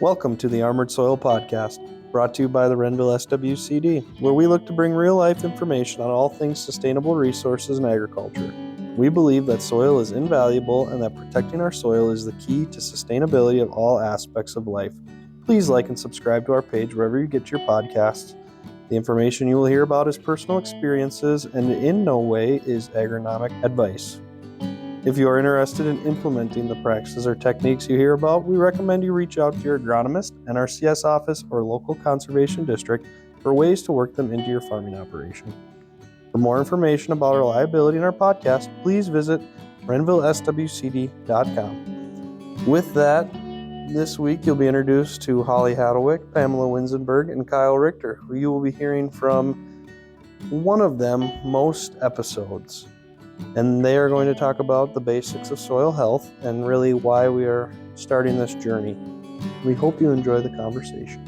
Welcome to the Armored Soil Podcast, brought to you by the Renville SWCD, where we look to bring real-life information on all things sustainable resources and agriculture. We believe that soil is invaluable and that protecting our soil is the key to sustainability of all aspects of life. Please like and subscribe to our page wherever you get your podcasts. The information you will hear about is personal experiences and in no way is agronomic advice. If you are interested in implementing the practices or techniques you hear about, we recommend you reach out to your agronomist, NRCS office, or local conservation district for ways to work them into your farming operation. For more information about our liability in our podcast, please visit renvilleswcd.com. With that, this week you'll be introduced to Holly Hadlewick, Pamela Winzenberg, and Kyle Richter, who you will be hearing from one of them most episodes. And they are going to talk about the basics of soil health and really why we are starting this journey. We hope you enjoy the conversation.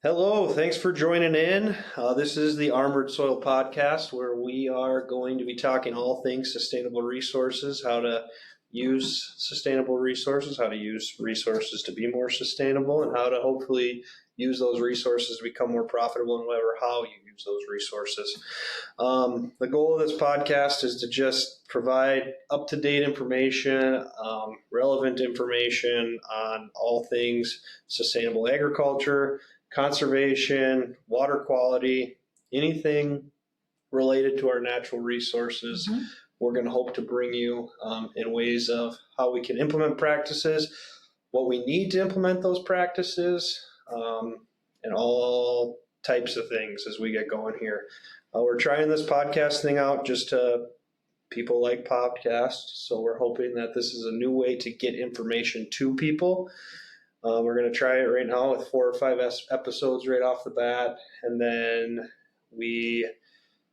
Hello, thanks for joining in. This is the Armored Soil Podcast, where we are going to be talking all things sustainable resources, how to use sustainable resources, how to use resources to be more sustainable, and how to hopefully use those resources to become more profitable and whatever how you use those resources. The goal of this podcast is to just provide up-to-date information, relevant information on all things sustainable agriculture, conservation, water quality, anything related to our natural resources. We're going to hope to bring you in ways of how we can implement practices, what we need to implement those practices, and all types of things as we get going here. We're trying this podcast thing out just to people like podcasts, so we're hoping that this is a new way to get information to people. We're going to try it right now with 4 or 5 episodes right off the bat, and then we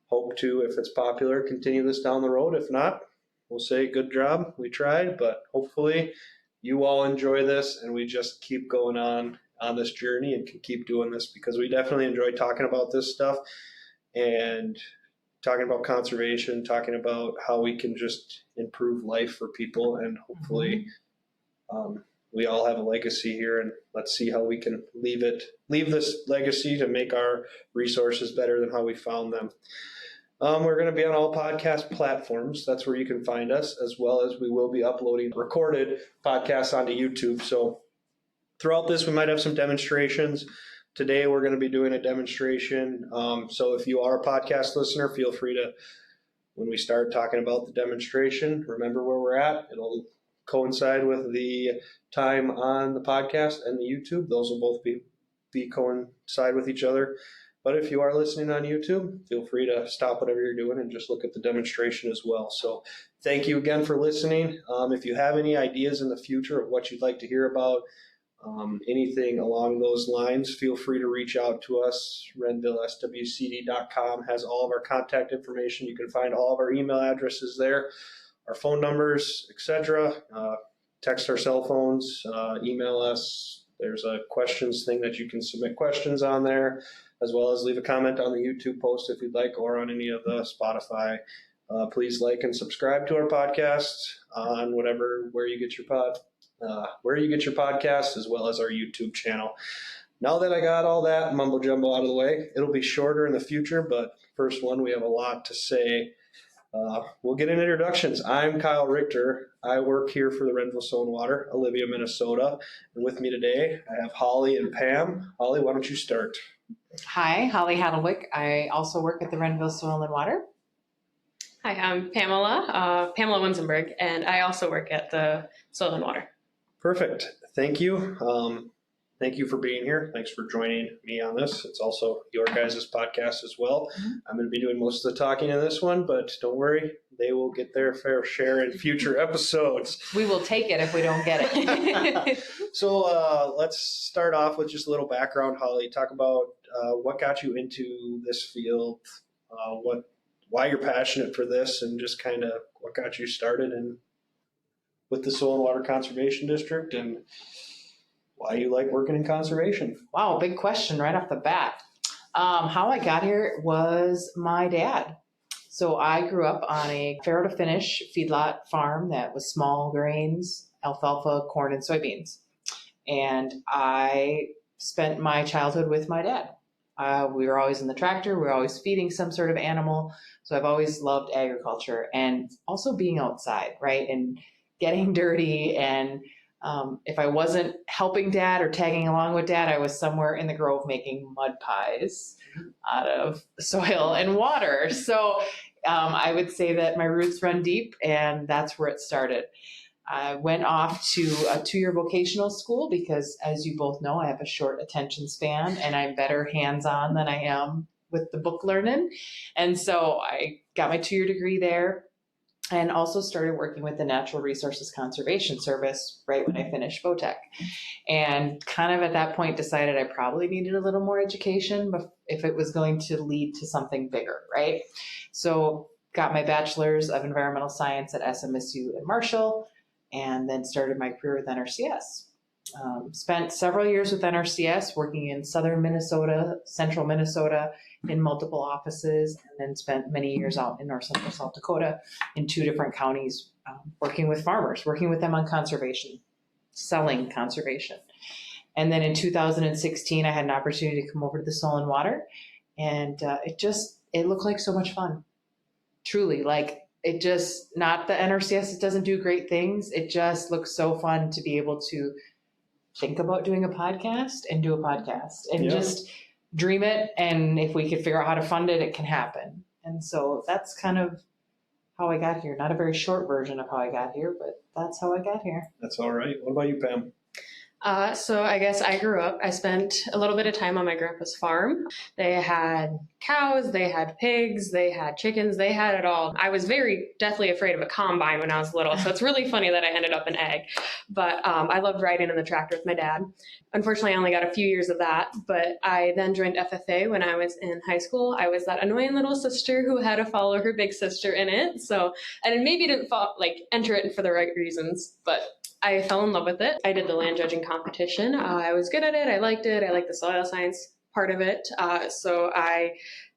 hope to, if it's popular, continue this down the road. If not, we'll say good job, we tried, but hopefully you all enjoy this and we just keep going on this journey and can keep doing this, because we definitely enjoy talking about this stuff and talking about conservation, talking about how we can just improve life for people, and hopefully we all have a legacy here, and let's see how we can leave this legacy to make our resources better than how we found them. We're going to be on all podcast platforms. That's where you can find us, as well as we will be uploading recorded podcasts onto YouTube. So throughout this, we might have some demonstrations. Today, we're going to be doing a demonstration. So if you are a podcast listener, feel free to, when we start talking about the demonstration, remember where we're at. It'll coincide with the time on the podcast and the YouTube. Those will both be coincide with each other. But if you are listening on YouTube, feel free to stop whatever you're doing and just look at the demonstration as well. So thank you again for listening. If you have any ideas in the future of what you'd like to hear about, anything along those lines, feel free to reach out to us. RenvilleSWCD.com has all of our contact information. You can find all of our email addresses there, our phone numbers, etc. Text our cell phones, email us. There's a questions thing that you can submit questions on there, as well as leave a comment on the YouTube post if you'd like, or on any of the Spotify. Please like and subscribe to our podcast on where you get your podcast, as well as our YouTube channel. Now that I got all that mumbo jumbo out of the way, it'll be shorter in the future, but first one, we have a lot to say. We'll get in introductions. I'm Kyle Richter. I work here for the Renville Soil and Water, Olivia, Minnesota. And with me today, I have Holly and Pam. Holly, why don't you start? Hi, Holly Hadlewick. I also work at the Renville Soil and Water. Hi, I'm Pamela Winzenberg, and I also work at the Soil and Water. Perfect. Thank you. Thank you for being here. Thanks for joining me on this. It's also your guys' podcast as well. I'm going to be doing most of the talking in this one, but don't worry, they will get their fair share in future episodes. We will take it if we don't get it. So let's start off with just a little background, Holly. Talk about what got you into this field, why you're passionate for this, and just kind of what got you started with the Soil and Water Conservation District, and why you like working in conservation. Wow, big question right off the bat. How I got here was my dad. So I grew up on a farrow to finish feedlot farm that was small grains, alfalfa, corn, and soybeans. And I spent my childhood with my dad. We were always in the tractor. We were always feeding some sort of animal. So I've always loved agriculture and also being outside, right? And getting dirty. And if I wasn't helping dad or tagging along with dad, I was somewhere in the grove making mud pies out of soil and water. So I would say that my roots run deep, and that's where it started. I went off to a 2-year vocational school because, as you both know, I have a short attention span and I'm better hands-on than I am with the book learning. And so I got my 2-year degree there and also started working with the Natural Resources Conservation Service right when I finished VOTEC. And kind of at that point decided I probably needed a little more education if it was going to lead to something bigger, right? So got my bachelor's of environmental science at SMSU in Marshall, and then started my career with NRCS. Spent several years with NRCS working in southern Minnesota, central Minnesota in multiple offices, and then spent many years out in north central South Dakota in 2 different counties working with farmers, working with them on conservation, selling conservation. And then in 2016, I had an opportunity to come over to the Soil and Water, and it looked like so much fun. Truly, like it just, not the NRCS, it doesn't do great things. It just looks so fun to be able to think about doing a podcast and do a podcast and just dream it. And if we could figure out how to fund it, it can happen. And so that's kind of how I got here. Not a very short version of how I got here, but that's how I got here. That's all right. What about you, Pam? So I guess I grew up, I spent a little bit of time on my grandpa's farm. They had cows, they had pigs, they had chickens, they had it all. I was very deathly afraid of a combine when I was little, so it's really funny that I ended up in ag. But I loved riding in the tractor with my dad. Unfortunately, I only got a few years of that, but I then joined FFA when I was in high school. I was that annoying little sister who had to follow her big sister in it. So, and maybe didn't enter it for the right reasons, but I fell in love with it. I did the land judging competition. I was good at it. I liked it. I liked the soil science part of it. So I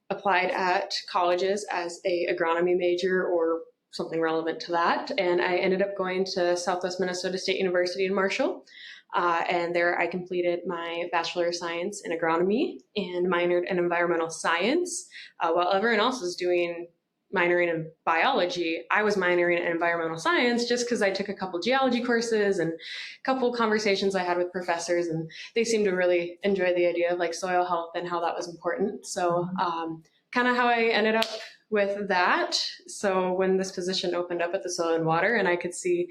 applied at colleges as a agronomy major or something relevant to that. And I ended up going to Southwest Minnesota State University in Marshall. And there I completed my Bachelor of Science in agronomy and minored in environmental science. While everyone else was minoring in biology, I was minoring in environmental science just because I took a couple geology courses and a couple conversations I had with professors, and they seemed to really enjoy the idea of like soil health and how that was important. So kind of how I ended up with that. So when this position opened up at the Soil and Water, and I could see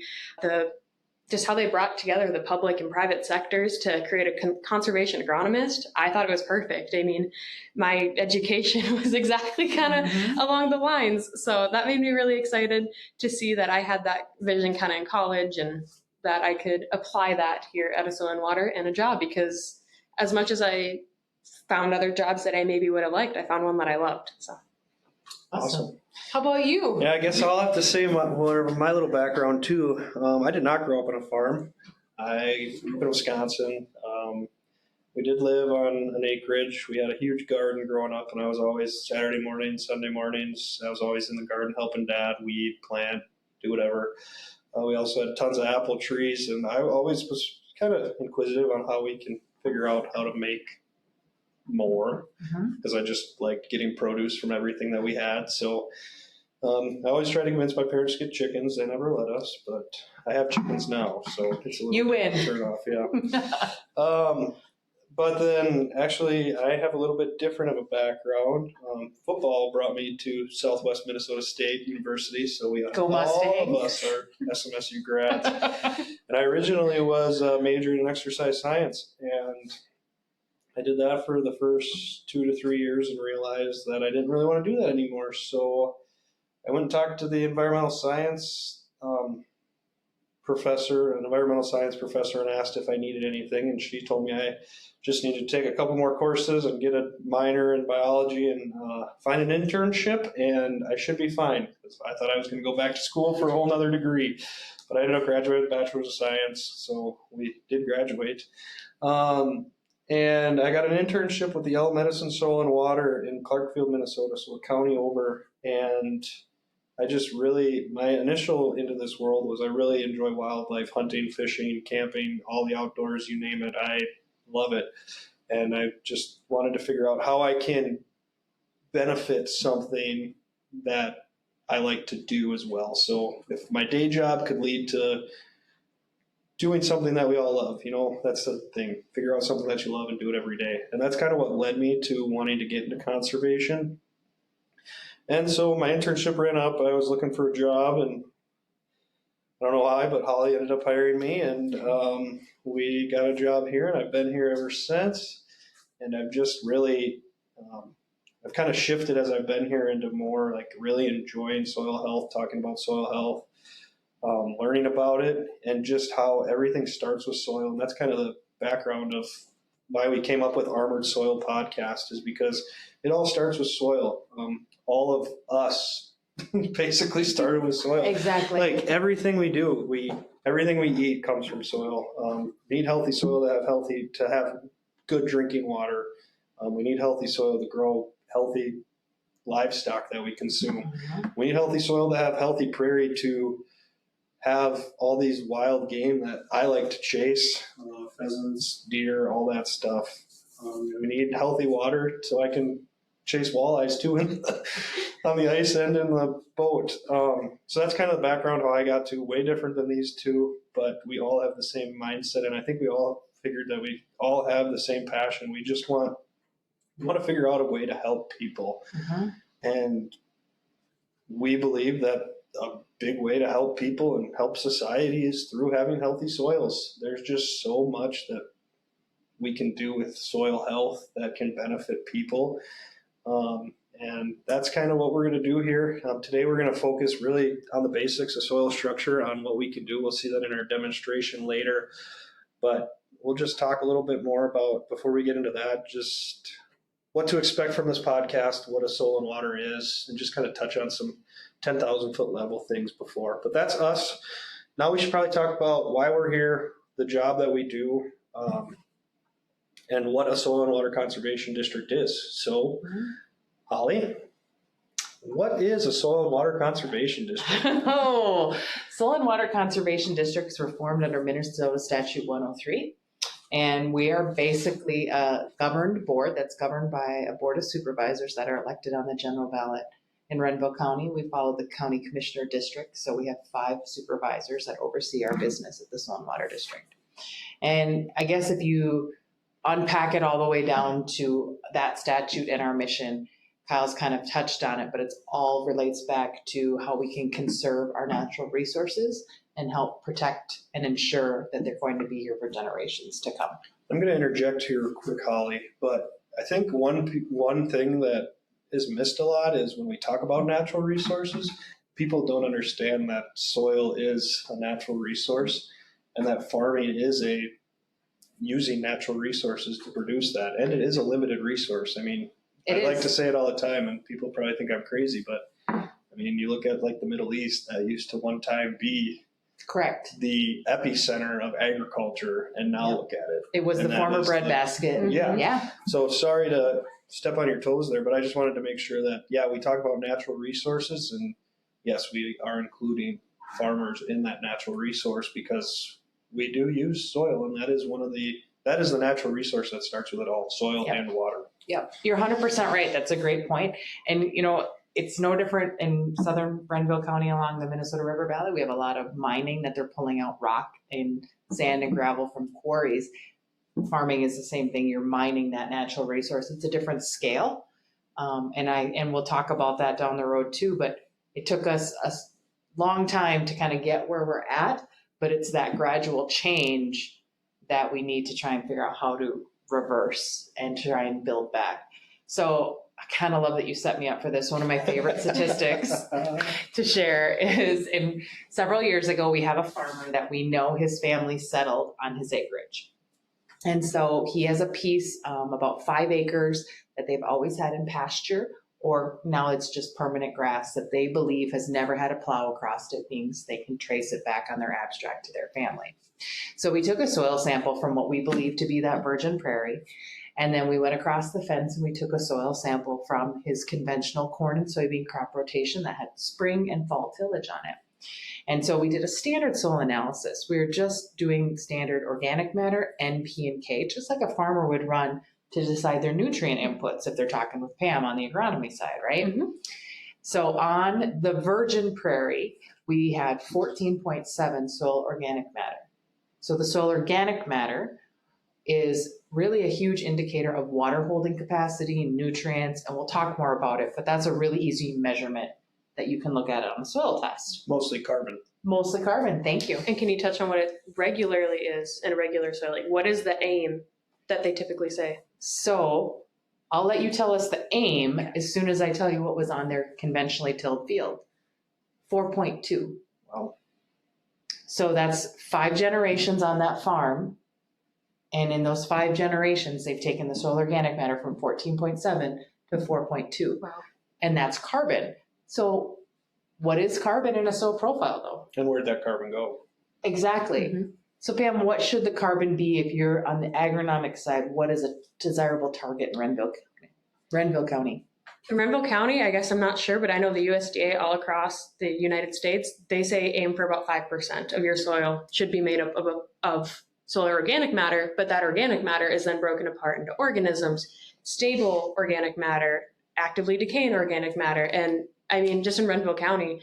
just how they brought together the public and private sectors to create a conservation agronomist, I thought it was perfect. I mean, my education was exactly kind of along the lines. So that made me really excited to see that I had that vision kind of in college and that I could apply that here at a Soil and Water and a job, because as much as I found other jobs that I maybe would have liked, I found one that I loved. So Awesome. How about you? Yeah, I guess I'll have to say my little background too. I did not grow up on a farm. I grew up in Wisconsin. We did live on an acreage. We had a huge garden growing up, and I was always Saturday mornings, Sunday mornings, I was always in the garden helping Dad weed, plant, do whatever. We also had tons of apple trees, and I always was kind of inquisitive on how we can figure out how to make more, because I just liked getting produce from everything that we had. So I always try to convince my parents to get chickens. They never let us, but I have chickens now, so it's a little You win. turn off, yeah. But then actually I have a little bit different of a background. Football brought me to Southwest Minnesota State University, so all of us are SMSU grads. And I originally was majoring in exercise science, and I did that for the first 2 to 3 years and realized that I didn't really want to do that anymore. So I went and talked to the environmental science professor, and asked if I needed anything. And she told me I just needed to take a couple more courses and get a minor in biology and find an internship, and I should be fine. I thought I was going to go back to school for a whole nother degree, but I ended up graduating with a bachelor's of science, so we did graduate. And I got an internship with the Medicine Soil and Water in Clarkfield, Minnesota, so a county over And I just really, my initial into this world was I really enjoy wildlife, hunting, fishing, camping, all the outdoors, you name it. I love it. And I just wanted to figure out how I can benefit something that I like to do as well. So if my day job could lead to doing something that we all love, that's the thing. Figure out something that you love and do it every day. And that's kind of what led me to wanting to get into conservation. And so my internship ran up. I was looking for a job, and I don't know why, but Holly ended up hiring me, and we got a job here, and I've been here ever since. And I've just really, I've kind of shifted as I've been here into more like really enjoying soil health, talking about soil health, learning about it, and just how everything starts with soil. And that's kind of the background of why we came up with Armored Soil Podcast, is because it all starts with soil. All of us basically started with soil. Exactly. Like everything we do, everything we eat comes from soil. We need healthy soil to have good drinking water. We need healthy soil to grow healthy livestock that we consume. Mm-hmm. We need healthy soil to have healthy prairie to have all these wild game that I like to chase, pheasants, deer, all that stuff. We need healthy water so I can chase walleyes too on the ice and in the boat. So that's kind of the background how I got to. Way different than these two, but we all have the same mindset, and I think we all figured that we all have the same passion. We just want to figure out a way to help people. Mm-hmm. And we believe that a big way to help people and help society is through having healthy soils. There's just so much that we can do with soil health that can benefit people. And that's kind of what we're going to do here. Today we're going to focus really on the basics of soil structure, on what we can do. We'll see that in our demonstration later. But we'll just talk a little bit more about, before we get into that, just what to expect from this podcast, what a soil and water is, and just kind of touch on some 10,000 foot level things before. But that's us. Now we should probably talk about why we're here, the job that we do, and what a soil and water conservation district is. So, Holly, what is a soil and water conservation district? Soil and water conservation districts were formed under Minnesota Statute 103. And we are basically a governed board that's governed by a board of supervisors that are elected on the general ballot. In Renville County, we follow the county commissioner district. So we have 5 supervisors that oversee our business at the soil and water district. And I guess if you unpack it all the way down to that statute and our mission, Kyle's kind of touched on it, but it's all relates back to how we can conserve our natural resources and help protect and ensure that they're going to be here for generations to come. I'm going to interject here quick, Holly, but I think one thing that is missed a lot is when we talk about natural resources, people don't understand that soil is a natural resource and that farming is using natural resources to produce that. And it is a limited resource. I mean, I like to say it all the time, and people probably think I'm crazy, but I mean, you look at like the Middle East, that used to one time be correct the epicenter of agriculture, and now look at it. It was the former breadbasket. Yeah. So sorry to step on your toes there, but I just wanted to make sure that, we talk about natural resources, and yes, we are including farmers in that natural resource because we do use soil, and that is the natural resource that starts with it all, soil and water. Yep, you're 100% right. That's a great point. And, it's no different in southern Renville County along the Minnesota River Valley. We have a lot of mining that they're pulling out rock and sand and gravel from quarries. Farming is the same thing. You're mining that natural resource. It's a different scale. And we'll talk about that down the road too, but it took us a long time to kind of get where we're at, but it's that gradual change that we need to try and figure out how to reverse and try and build back. So I kind of love that you set me up for this. One of my favorite statistics to share is several years ago, we have a farmer that we know his family settled on his acreage. And so he has a piece, about 5 acres that they've always had in pasture, or now it's just permanent grass that they believe has never had a plow across it, means they can trace it back on their abstract to their family. So we took a soil sample from what we believe to be that virgin prairie, And then we went across the fence and we took a soil sample from his conventional corn and soybean crop rotation that had spring and fall tillage on it. And so we did a standard soil analysis. We were just doing standard organic matter, N, P, and K, just like a farmer would run to decide their nutrient inputs if they're talking with Pam on the agronomy side, right? Mhm. So on the virgin prairie, we had 14.7 soil organic matter. So the soil organic matter is really a huge indicator of water holding capacity, nutrients, and we'll talk more about it, but that's a really easy measurement that you can look at on the soil test. Mostly carbon. Mostly carbon, thank you. And can you touch on what it regularly is in a regular soil? Like, what is the aim that they typically say? So I'll let you tell us the aim as soon as I tell you what was on their conventionally tilled field. 4.2. Wow. So that's 5 generations on that farm. And in those 5 generations, they've taken the soil organic matter from 14.7 to 4.2. Wow. And that's carbon. So what is carbon in a soil profile though? And where'd that carbon go? Exactly. Mhm. So Pam, what should the carbon be if you're on the agronomic side? What is a desirable target in Renville County? In Renville County, I guess I'm not sure, but I know the USDA all across the United States, they say aim for about 5% of your soil should be made up of soil organic matter, but that organic matter is then broken apart into organisms, stable organic matter, actively decaying organic matter. And I mean, just in Renville County,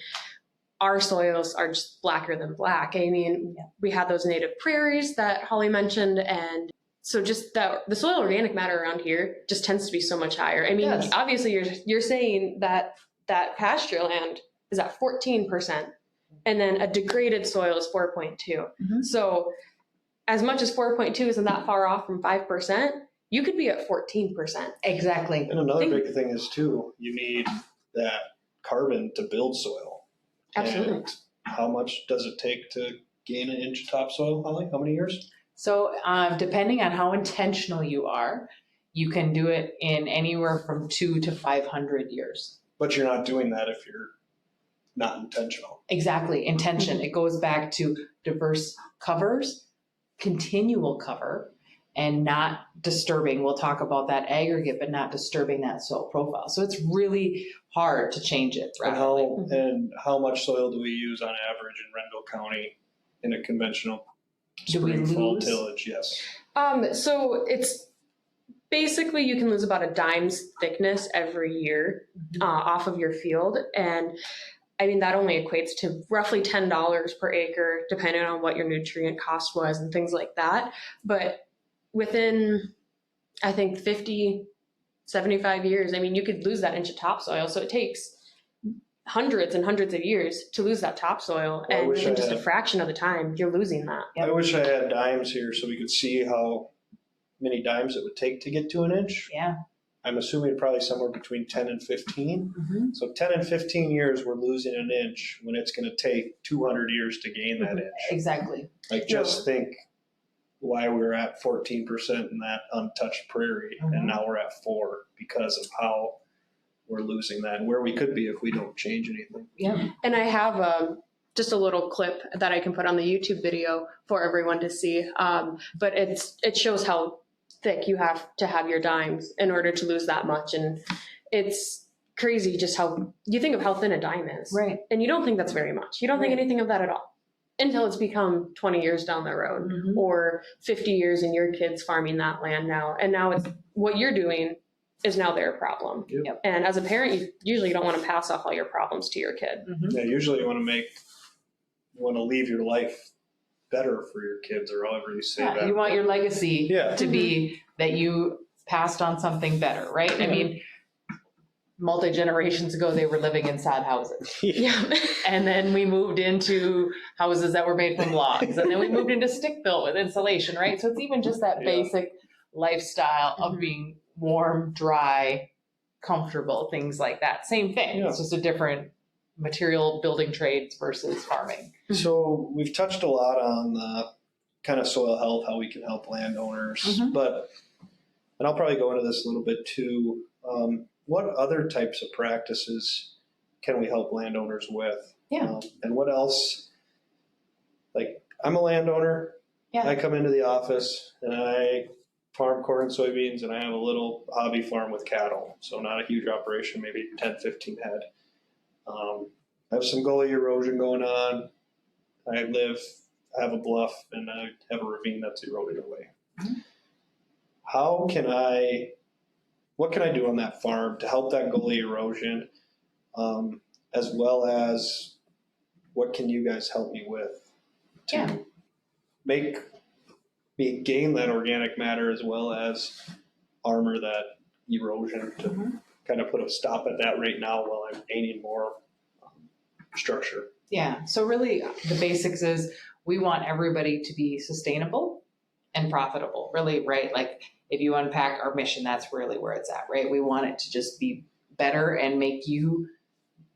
our soils are just blacker than black. I mean, we have those native prairies that Holly mentioned, and so just that the soil organic matter around here just tends to be so much higher. I mean, Yes. obviously you're saying that pasture land is at 14%, and then a degraded soil is 4.2. Mhm. So as much as 4.2 isn't that far off from 5%, you could be at 14%. Exactly. And another big thing is too, you need that carbon to build soil. Absolutely. And how much does it take to gain an inch of topsoil, Holly? How many years? So depending on how intentional you are, you can do it in anywhere from 200 to 500 years. But you're not doing that if you're not intentional. Exactly, intention. It goes back to diverse covers, continual cover, and not disturbing. We'll talk about that aggregate, but not disturbing that soil profile. So it's really hard to change it rapidly. And how much soil do we use on average in Renville County in a conventional Do we spring fall lose? tillage? Yes. So it's basically you can lose about a dime's thickness every year off of your field. And I mean, that only equates to roughly $10 per acre, depending on what your nutrient cost was and things like that. But within, I think, 50, 75 years, I mean, you could lose that inch of topsoil. So it takes hundreds and hundreds of years to lose that topsoil. Well, I And wish in I just a had- fraction of the time, you're losing that. Yep. I wish I had dimes here so we could see how many dimes it would take to get to an inch. Yeah. I'm assuming probably somewhere between 10 and 15. Mhm. So 10 and 15 years, we're losing an inch when it's going to take 200 years to gain that inch. Exactly. Like, just think why we're at 14% in that untouched prairie, Mhm. and now we're at 4 because of how we're losing that and where we could be if we don't change anything. Yeah. And I have just a little clip that I can put on the YouTube video for everyone to see. But it shows how thick you have to have your dimes in order to lose that much. And it's crazy just how you think of how thin a dime is. Right. And you don't think that's very much. You don't think Right. anything of that at all until it's become 20 years down the road Mhm. or 50 years and your kid's farming that land now. And now it's what you're doing is now their problem. Yep. And as a parent, you usually don't want to pass off all your problems to your kid. Mhm. Yeah, usually you want to leave your life better for your kids, or however you say Yeah, that. you want your legacy Yeah. to be that you passed on something better, right? I mean, multi-generations ago, they were living in sod houses. Yeah. And then we moved into houses that were made from logs. And then we moved into stick-built with insulation, right? So it's even just that Yeah. basic lifestyle of Mhm. being warm, dry, comfortable, things like that. Same thing. Yeah. It's just a different material, building trades versus farming. So we've touched a lot on the kind of soil health, how we can help landowners, Mhm. and I'll probably go into this a little bit too. What other types of practices can we help landowners with? Yeah. And what else? Like, I'm a landowner. Yeah. I come into the office and I farm corn and soybeans, and I have a little hobby farm with cattle. So not a huge operation, maybe 10, 15 head. I have some gully erosion going on. I have a bluff, and I have a ravine that's eroded away. What can I do on that farm to help that gully erosion, as well as what can you guys help me with to make me gain that organic matter as well as armor that erosion to kind of put a stop at that right now while I'm gaining more structure. Yeah, so really the basics is we want everybody to be sustainable and profitable, really, right? Like if you unpack our mission, that's really where it's at, right? We want it to just be better and make you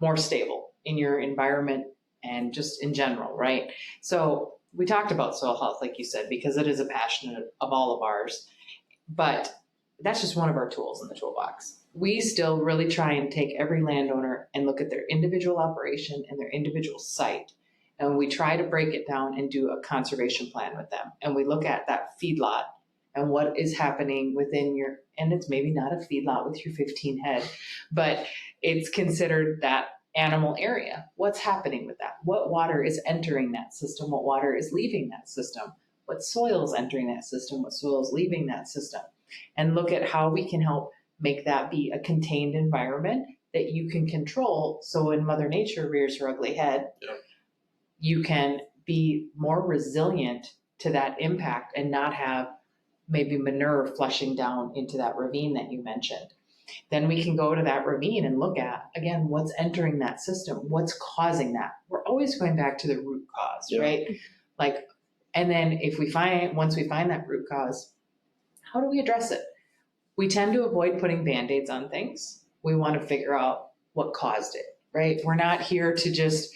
more stable in your environment and just in general, right? So we talked about soil health, like you said, because it is a passion of all of ours, but that's just one of our tools in the toolbox. We still really try and take every landowner and look at their individual operation and their individual site. And we try to break it down and do a conservation plan with them. And we look at that feedlot and what is happening within your, and it's maybe not a feedlot with your 15 head, but it's considered that animal area. What's happening with that? What water is entering that system? What water is leaving that system? What soil is entering that system? What soil is leaving that system? And look at how we can help make that be a contained environment that you can control. So when Mother Nature rears her ugly head, you can be more resilient to that impact and not have maybe manure flushing down into that ravine that you mentioned. Then we can go to that ravine and look at, again, what's entering that system, what's causing that. We're always going back to the root cause, right? Like, and then once we find that root cause, how do we address it? We tend to avoid putting Band-Aids on things. We want to figure out what caused it, right? We're not here to just,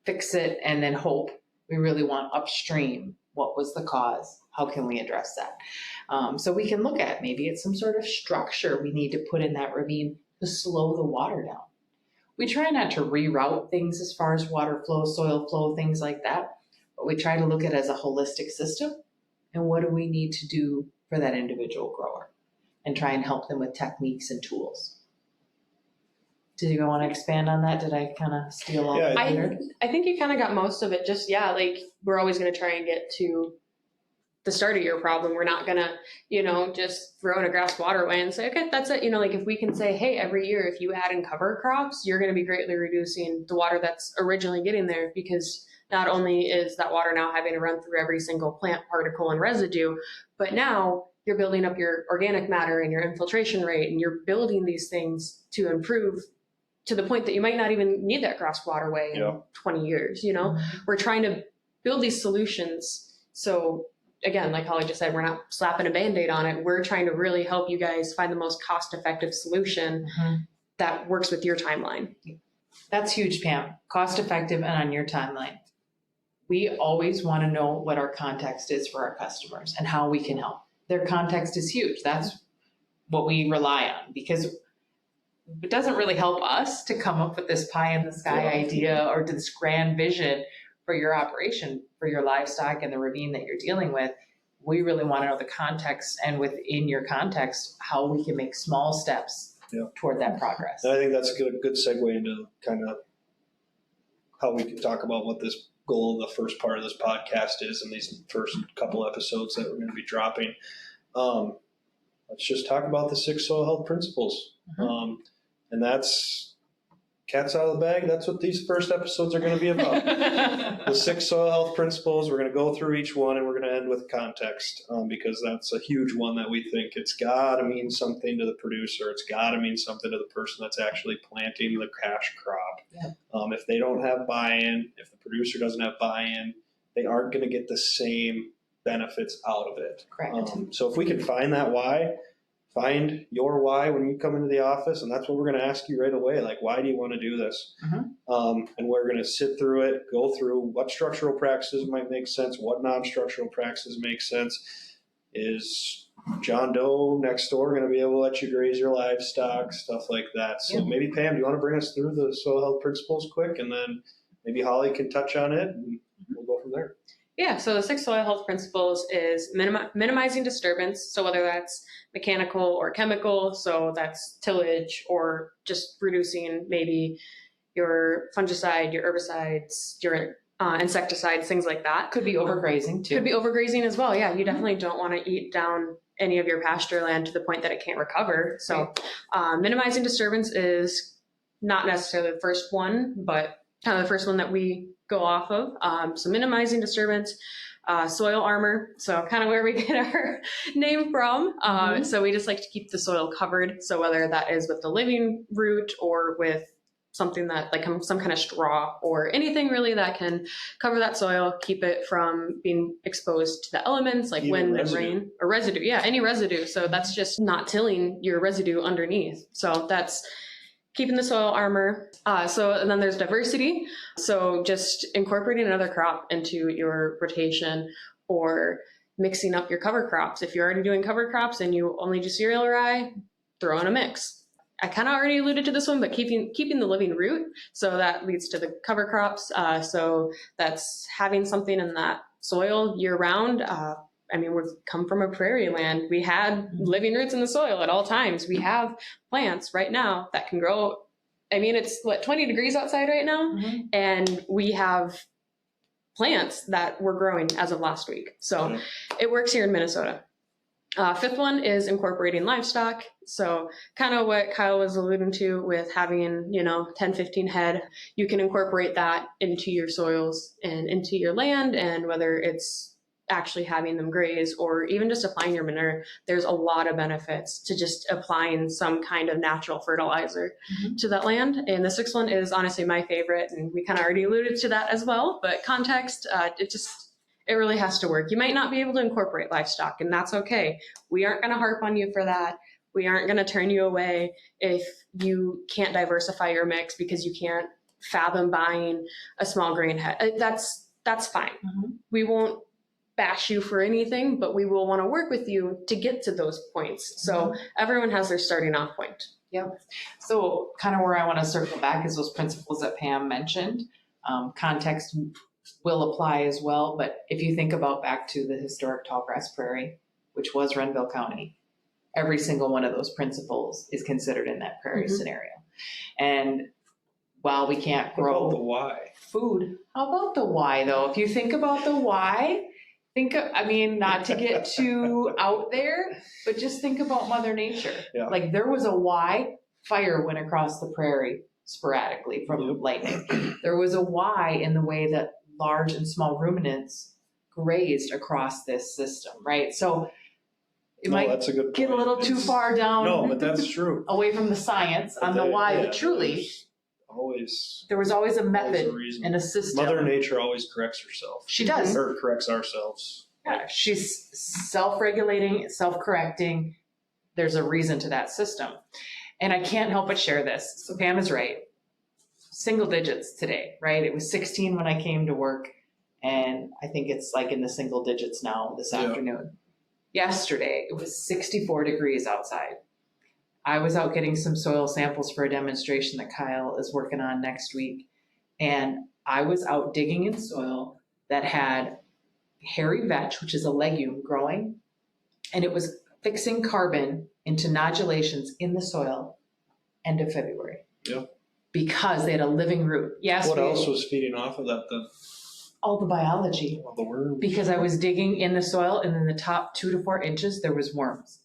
fix it and then hope. We really want upstream. What was the cause? How can we address that? So we can look at maybe it's some sort of structure we need to put in that ravine to slow the water down. We try not to reroute things as far as water flow, soil flow, things like that, but we try to look at it as a holistic system. And what do we need to do for that individual grower and try and help them with techniques and tools. Did you want to expand on that? Did I kind of steal all the thunder? I think you kind of got most of it. Just, like we're always going to try and get to the start of your problem. We're not going to, just throw in a grass waterway and say, okay, that's it. Like if we can say, hey, every year, if you add in cover crops, you're going to be greatly reducing the water that's originally getting there, because not only is that water now having to run through every single plant particle and residue, but now you're building up your organic matter and your infiltration rate, and you're building these things to improve to the point that you might not even need that grass waterway in 20 years. We're trying to build these solutions. So again, like Holly just said, we're not slapping a Band-Aid on it. We're trying to really help you guys find the most cost-effective solution that works with your timeline. That's huge, Pam. Cost-effective and on your timeline. We always want to know what our context is for our customers and how we can help. Their context is huge. That's what we rely on, because it doesn't really help us to come up with this pie in the sky idea or this grand vision for your operation, for your livestock and the ravine that you're dealing with. We really want to know the context, and within your context, how we can make small steps toward that progress. And I think that's a good segue into kind of how we can talk about what this goal of the first part of this podcast is in these first couple episodes that we're going to be dropping. Let's just talk about the 6 soil health principles. And that's cat's out of the bag. That's what these first episodes are going to be about. The 6 soil health principles. We're going to go through each one, and we're going to end with context, because that's a huge one that we think it's got to mean something to the producer. It's got to mean something to the person that's actually planting the cash crop. If they don't have buy-in, if the producer doesn't have buy-in, they aren't going to get the same benefits out of it. Correct. So if we can find that why, find your why when you come into the office, and that's what we're going to ask you right away. Like, why do you want to do this? And we're going to sit through it, go through what structural practices might make sense, what non-structural practices make sense. Is John Doe next door going to be able to let you graze your livestock, stuff like that? So maybe, Pam, do you want to bring us through the soil health principles quick, and then maybe Holly can touch on it, and we'll go from there. Yeah, so the 6 soil health principles is minimizing disturbance. So whether that's mechanical or chemical, so that's tillage or just reducing maybe your fungicide, your herbicides, your insecticides, things like that. Could be overgrazing too. Could be overgrazing as well. Yeah, you definitely don't want to eat down any of your pasture land to the point that it can't recover. So minimizing disturbance is not necessarily the first one, but kind of the first one that we go off of. So minimizing disturbance, soil armor. So kind of where we get our name from. So we just like to keep the soil covered. So whether that is with the living root or with something that like some kind of straw or anything really that can cover that soil, keep it from being exposed to the elements like wind and rain or residue. Yeah, any residue. So that's just not tilling your residue underneath. So that's keeping the soil armor. And then there's diversity. So just incorporating another crop into your rotation or mixing up your cover crops. If you're already doing cover crops and you only do cereal or rye, throw in a mix. I kind of already alluded to this one, but keeping the living root. So that leads to the cover crops. So that's having something in that soil year round. We've come from a prairie land. We had living roots in the soil at all times. We have plants right now that can grow. It's 20 degrees outside right now. And we have plants that were growing as of last week. So it works here in Minnesota. 5th one is incorporating livestock. So kind of what Kyle was alluding to with having, 10, 15 head, you can incorporate that into your soils and into your land. And whether it's actually having them graze or even just applying your manure, there's a lot of benefits to just applying some kind of natural fertilizer to that land. And the 6th one is honestly my favorite. And we kind of already alluded to that as well, but context, it really has to work. You might not be able to incorporate livestock, and that's okay. We aren't going to harp on you for that. We aren't going to turn you away if you can't diversify your mix because you can't fathom buying a small grain head. That's fine. We won't bash you for anything, but we will want to work with you to get to those points. So everyone has their starting off point. Yep. So kind of where I want to circle back is those principles that Pam mentioned. Context will apply as well, but if you think about back to the historic tallgrass prairie, which was Renville County, every single one of those principles is considered in that prairie scenario. And while we can't grow the why food, how about the why though? If you think about the why, not to get too out there, but just think about Mother Nature. Yeah. Like there was a why fire went across the prairie sporadically from lightning. There was a why in the way that large and small ruminants grazed across this system, right? So it might that's a good get a little too far down. No, but that's true. Away from the science on the why, but truly, there was always a method and a system. Mother Nature always corrects herself. She does. Or corrects ourselves. Yeah, she's self-regulating, self-correcting. There's a reason to that system. And I can't help but share this. So Pam is right. Single digits today, right? It was 16 when I came to work, and I think it's like in the single digits now this afternoon. Yesterday, it was 64 degrees outside. I was out getting some soil samples for a demonstration that Kyle is working on next week, and I was out digging in soil that had hairy vetch, which is a legume growing, and it was fixing carbon into nodulations in the soil end of February. Yep. Because they had a living root. Yes. What else was feeding off of that then? All the biology. All the worms. Because I was digging in the soil, and in the top 2 to 4 inches, there was worms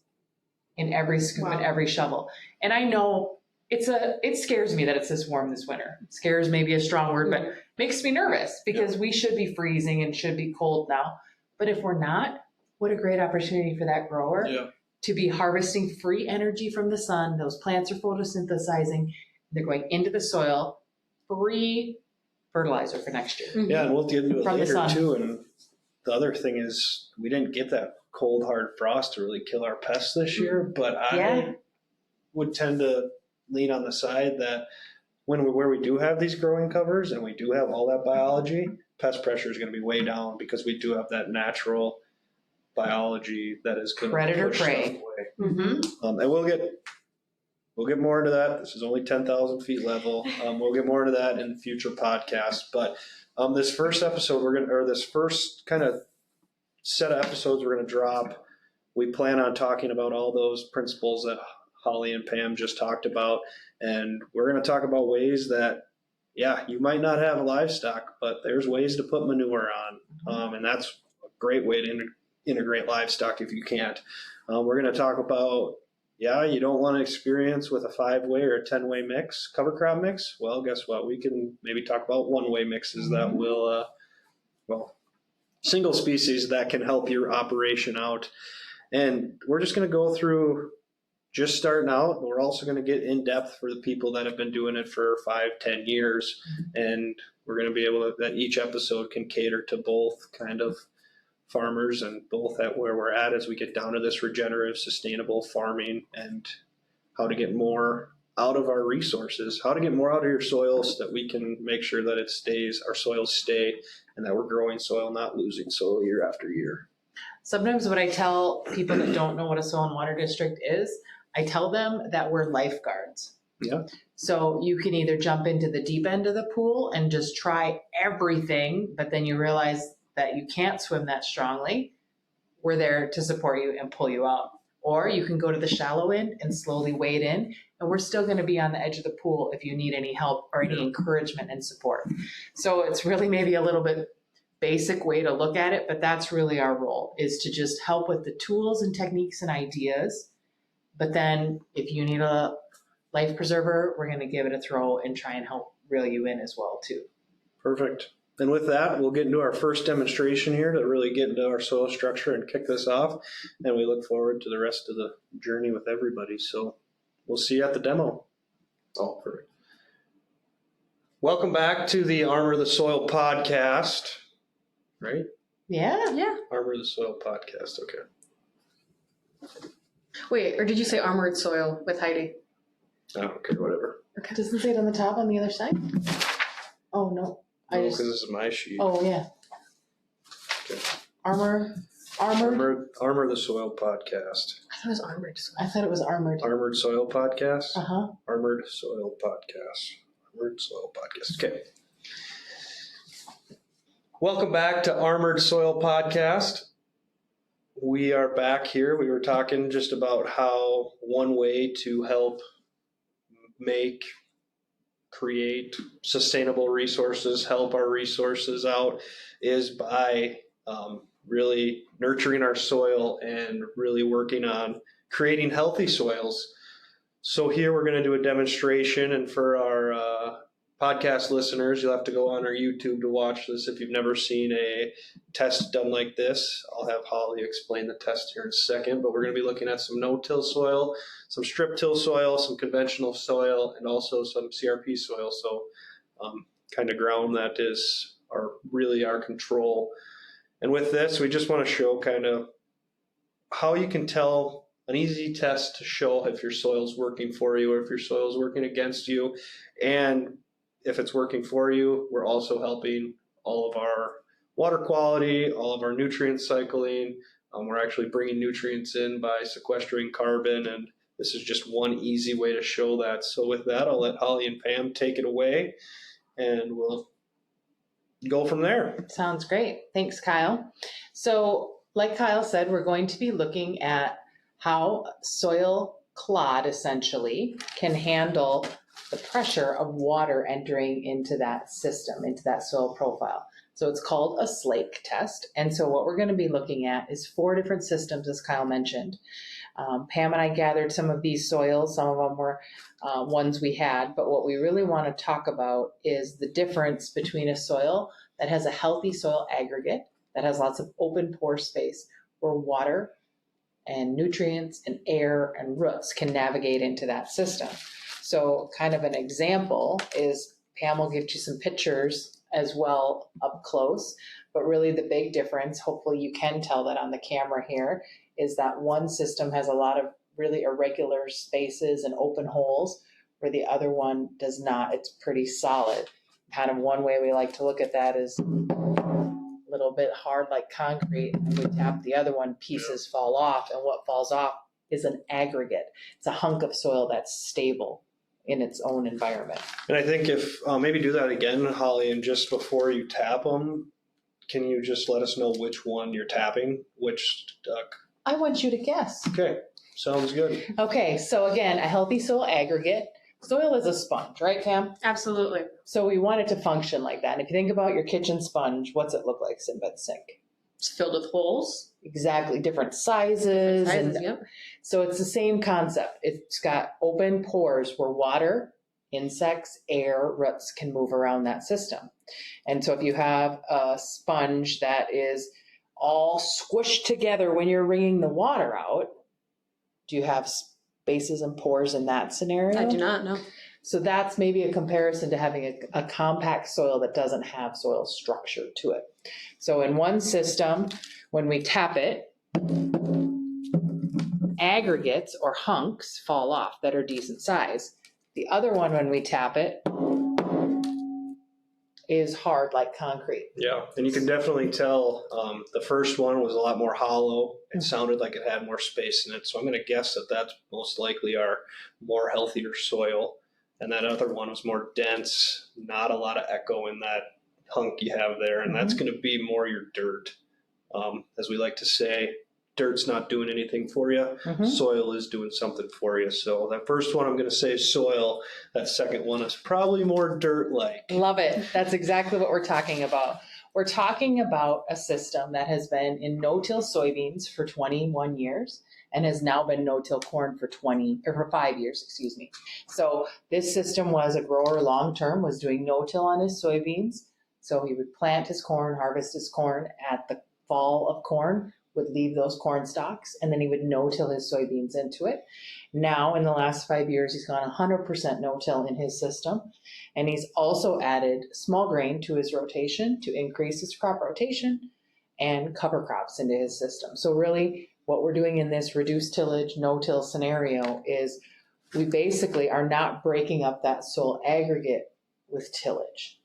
in every scoop and every shovel. And I know it scares me that it's this warm this winter. It scares maybe a strong word, but makes me nervous because we should be freezing and should be cold now. But if we're not, what a great opportunity for that grower to be harvesting free energy from the sun. Those plants are photosynthesizing. They're going into the soil, free fertilizer for next year. Yeah, and we'll get into it later too. And the other thing is we didn't get that cold, hard frost to really kill our pests this year, but I would tend to lean on the side that where we do have these growing covers and we do have all that biology, pest pressure is going to be way down because we do have that natural biology that is going predator to push prey. stuff away. And we'll get we'll get more into that. This is only 10,000 feet level. We'll get more into that in future podcasts. But this first episode, this first kind of set of episodes we're going to drop, we plan on talking about all those principles that Holly and Pam just talked about. And we're going to talk about ways that, you might not have livestock, but there's ways to put manure on. And that's a great way to integrate livestock if you can't. We're going to talk about, you don't want to experience with a 5-way or a 10-way mix, cover crop mix. Well, guess what? We can maybe talk about 1-way mixes that will, single species that can help your operation out. And we're just going to go through just starting out. We're also going to get in depth for the people that have been doing it for 5-10 years. And we're going to be able to, that each episode can cater to both kind of farmers and both at where we're at as we get down to this regenerative, sustainable farming and how to get more out of our resources, how to get more out of your soils so that we can make sure that our soils stay and that we're growing soil, not losing soil year after year. Sometimes what I tell people that don't know what a soil and water district is, I tell them that we're lifeguards. Yeah. So you can either jump into the deep end of the pool and just try everything, but then you realize that you can't swim that strongly. We're there to support you and pull you out. Or you can go to the shallow end and slowly wade in, and we're still going to be on the edge of the pool if you need any help or any encouragement and support. So it's really maybe a little bit basic way to look at it, but that's really our role, is to just help with the tools and techniques and ideas. But then if you need a life preserver, we're going to give it a throw and try and help reel you in as well too. Perfect. And with that, we'll get into our first demonstration here to really get into our soil structure and kick this off. And we look forward to the rest of the journey with everybody. So we'll see you at the demo. Oh, perfect. Welcome back to the Armor the Soil podcast. Right? Yeah. Armor the Soil podcast. Okay. Wait, or did you say armored soil with Heidi? Oh, okay, whatever. Okay. Doesn't say it on the top on the other side? Oh, no. Because this is my sheet. Oh, yeah. Okay. Armor the Soil podcast. I thought it was armored soil. I thought it was armored. Armored Soil podcast? Uh-huh. Armored Soil podcast. Armored Soil podcast. Okay. Welcome back to Armored Soil podcast. We are back here. We were talking just about how one way to help create sustainable resources, help our resources out, is by really nurturing our soil and really working on creating healthy soils. So here we're going to do a demonstration, and for our podcast listeners, you'll have to go on our YouTube to watch this if you've never seen a test done like this. I'll have Holly explain the test here in a second, but we're going to be looking at some no-till soil, some strip-till soil, some conventional soil, and also some CRP soil, so kind of ground that is really our control. And with this, we just want to show kind of how you can tell, an easy test to show if your soil's working for you or if your soil's working against you. And if it's working for you, we're also helping all of our water quality, all of our nutrient cycling. We're actually bringing nutrients in by sequestering carbon, and this is just one easy way to show that. So with that, I'll let Holly and Pam take it away, and we'll go from there. Sounds great. Thanks, Kyle. So like Kyle said, we're going to be looking at how soil clod essentially can handle the pressure of water entering into that system, into that soil profile. So it's called a slake test. And so what we're going to be looking at is 4 different systems, as Kyle mentioned. Pam and I gathered some of these soils. Some of them were ones we had. But what we really want to talk about is the difference between a soil that has a healthy soil aggregate, that has lots of open pore space, where water and nutrients and air and roots can navigate into that system. So kind of an example is, Pam will give you some pictures as well up close, but really the big difference, hopefully you can tell that on the camera here, is that one system has a lot of really irregular spaces and open holes, where the other one does not. It's pretty solid. Kind of one way we like to look at that is a little bit hard like concrete, and we tap the other one, pieces fall off, and what falls off is an aggregate. It's a hunk of soil that's stable in its own environment. And I think if, maybe do that again, Holly, and just before you tap them, can you just let us know which one you're tapping, which duck? I want you to guess. Okay, sounds good. Okay, so again, a healthy soil aggregate. Soil is a sponge, right, Pam? Absolutely. So we want it to function like that. And if you think about your kitchen sponge, what's it look like sitting by the sink? It's filled with holes. Exactly, different sizes. Yep. So it's the same concept. It's got open pores where water, insects, air, roots can move around that system. And so if you have a sponge that is all squished together when you're wringing the water out, do you have spaces and pores in that scenario? I do not know. So that's maybe a comparison to having a compact soil that doesn't have soil structure to it. So in one system, when we tap it, aggregates or hunks fall off that are decent size. The other one, when we tap it, is hard like concrete. Yeah, and you can definitely tell the first one was a lot more hollow. It sounded like it had more space in it. So I'm going to guess that that's most likely our more healthier soil. And that other one was more dense, not a lot of echo in that hunk you have there. And that's going to be more your dirt. As we like to say, dirt's not doing anything for you. Soil is doing something for you. So that first one I'm going to say is soil. That second one is probably more dirt-like. Love it. That's exactly what we're talking about. We're talking about a system that has been in no-till soybeans for 21 years and has now been no-till corn for 5 years, excuse me. So this system was a grower long-term, was doing no-till on his soybeans. So he would plant his corn, harvest his corn at the fall of corn, would leave those corn stalks, and then he would no-till his soybeans into it. Now, in the last 5 years, he's gone 100% no-till in his system. And he's also added small grain to his rotation to increase his crop rotation and cover crops into his system. So really, what we're doing in this reduced tillage, no-till scenario is we basically are not breaking up that soil aggregate with tillage.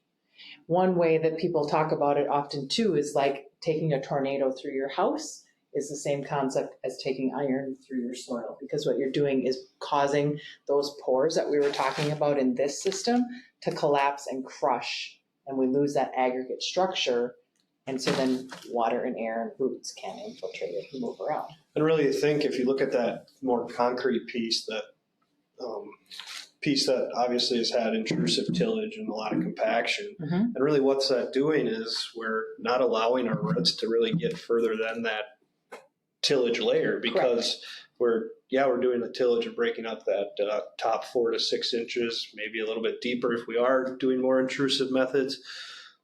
One way that people talk about it often too is like taking a tornado through your house is the same concept as taking iron through your soil, because what you're doing is causing those pores that we were talking about in this system to collapse and crush, and we lose that aggregate structure. And so then water and air and roots can infiltrate it and move around. And really, I think if you look at that more concrete piece, that piece that obviously has had intrusive tillage and a lot of compaction, and really what's that doing is we're not allowing our roots to really get further than that tillage layer, because we're doing the tillage and breaking up that top 4 to 6 inches, maybe a little bit deeper if we are doing more intrusive methods,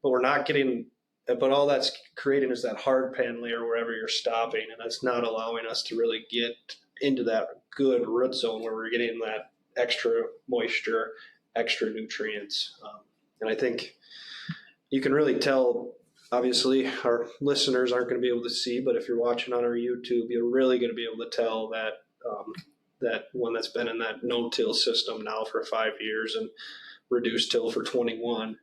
but we're not getting. But all that's creating is that hard pan layer wherever you're stopping, and that's not allowing us to really get into that good root zone where we're getting that extra moisture, extra nutrients. And I think you can really tell, obviously our listeners aren't going to be able to see, but if you're watching on our YouTube, you're really going to be able to tell that that one that's been in that no-till system now for 5 years and reduced till for 21.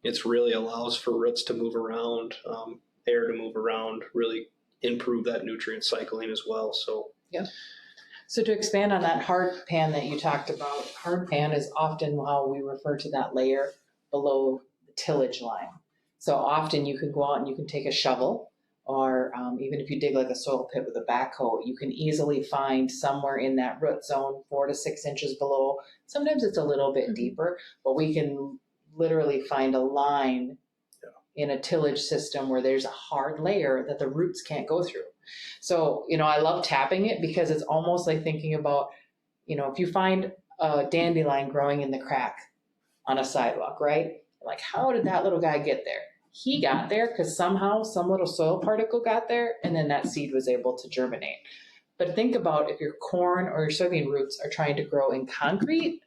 It really allows for roots to move around, air to move around, really improve that nutrient cycling as well. So yeah. So to expand on that hard pan that you talked about, hard pan is often how we refer to that layer below the tillage line. So often you can go out and you can take a shovel, or even if you dig like a soil pit with a backhoe, you can easily find somewhere in that root zone 4 to 6 inches below. Sometimes it's a little bit deeper, but we can literally find a line in a tillage system where there's a hard layer that the roots can't go through. So, I love tapping it because it's almost like thinking about, if you find a dandelion growing in the crack on a sidewalk, right? Like, how did that little guy get there? He got there because somehow some little soil particle got there, and then that seed was able to germinate. But think about if your corn or your soybean roots are trying to grow in concrete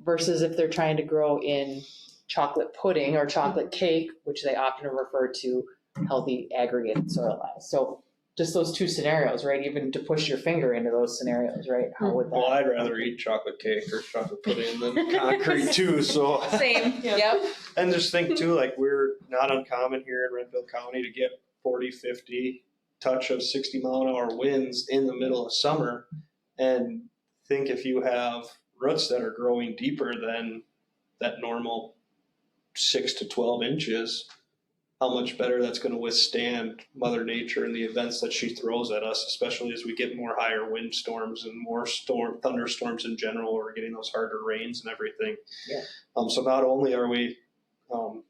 versus if they're trying to grow in chocolate pudding or chocolate cake, which they often refer to healthy aggregated soil as. So just those two scenarios, right? Even to push your finger into those scenarios, right? How would that? Well, I'd rather eat chocolate cake or chocolate pudding than concrete too. So Same. Yep. And just think too, like we're not uncommon here in Renville County to get 40, 50 touch of 60-mile-an-hour winds in the middle of summer, and think if you have roots that are growing deeper than that normal 6 to 12 inches, how much better that's going to withstand Mother Nature and the events that she throws at us, especially as we get more higher wind storms and more thunderstorms in general. We're getting those harder rains and everything. Yeah. So not only are we